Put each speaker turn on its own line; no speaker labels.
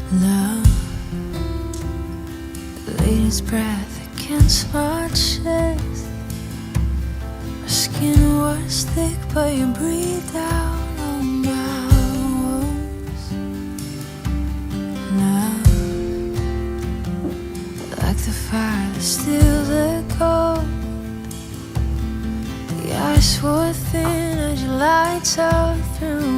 Love, the latest breath against my chest. My skin was thick, but you breathed out on my wounds. Love, like the fire that steals the gold. The ice was thin as your lights out through